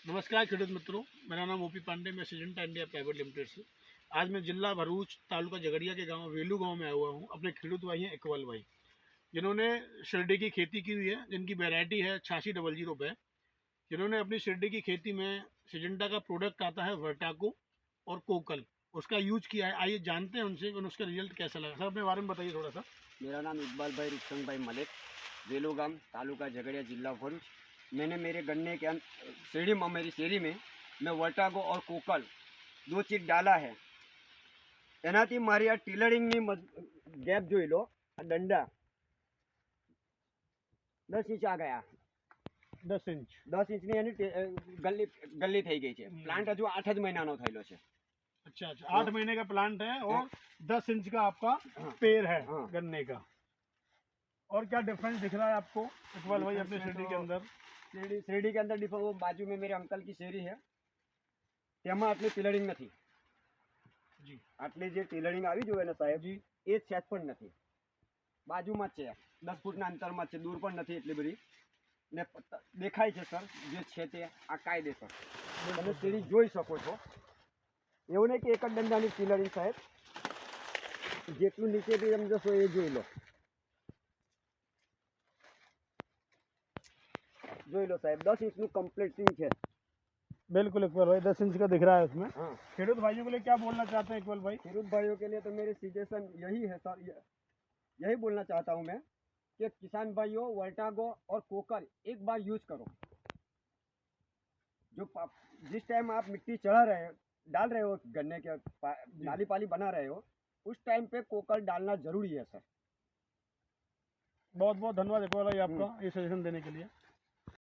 नमस्कार खेडूत मित्रों, मेरा नाम ओपी पांडे, मैं सिजेंटा इंडिया प्राइवेट लिमिटेड से। आज मैं जिला भरूच तालुका झगड़िया के गांव वेलू गांव में आया हुआ हूं। अपने खेडूत भाई हैं इकबाल भाई, जिन्होंने शिरडी की खेती की हुई है, जिनकी वैरायटी है 8600 पे, जिन्होंने अपनी शिरडी की खेती में सिजेंटा का प्रोडक्ट आता है वर्टाको और कोकल, उसका यूज किया है। आइए जानते हैं उनसे उसका रिजल्ट कैसा लगा। सर, अपने बारे में बताइए थोड़ा सा। मेरा नाम इकबाल भाई रुस्तम भाई मलिक, वेलूगाम तालुका झगड़िया जिला भरूच। मैंने मेरे गन्ने के मेरी शेरी में मैं वर्टागो और कोकल दो चीज डाला है। एनाथी मारी आ ટીલરિંગની ગેપ જોઈ લો, આ દંડા 10 ઇંચ આ ગયા। 10 ઇંચની એની ગલ્લી ગલ્લી થઈ ગઈ છે। પ્લાન્ટ હજુ 8 જ મહિનાનો થયેલો છે। अच्छा, 8 महीने का प्लांट है और 10 इंच का आपका पेड़ है गन्ने का। और क्या डिफरेंस दिख रहा है आपको इकबाल भाई अपने शिरडी के अंदर? शिरडी के अंदर वो बाजू में मेरे अंकल की शेरी है, તેમાં આટલી ટીલરિંગ નથી जी। આટલી જે ટીલરિંગ આવી જોઈએ ને સાહેબ જી, એ સેજ પણ નથી। બાજુમાં જ છે, 10 ફૂટના અંતરમાં છે, દૂર પણ નથી એટલી બધી ને દેખાય છે સર જે છે તે આ કાયદેસર તમે શેરી જોઈ શકો છો। એવું નહીં કે એક જ દંડાની ટીલરિંગ સાહેબ, જેટલું નીચેથી તમે જશો એ જોઈ લો, જોઈ लो साहब 10 इंच कंप्लीट सिंग है। बिल्कुल इकबाल भाई, 10 इंच का दिख रहा है उसमें। हाँ, खेडूत भाइयों के लिए क्या बोलना चाहते हैं इकबाल भाई? खेडूत भाइयों के लिए तो मेरी सजेशन यही है सर, यही बोलना चाहता हूँ मैं कि किसान भाइयों वर्टागो और कोकल एक बार यूज करो। जो जिस टाइम आप मिट्टी चढ़ा रहे हो, डाल रहे हो गन्ने के नाली पाली बना रहे हो, उस टाइम पे कोकल डालना जरूरी है सर। बहुत बहुत धन्यवाद इकबाल भाई आपका ये सजेशन देने के लिए।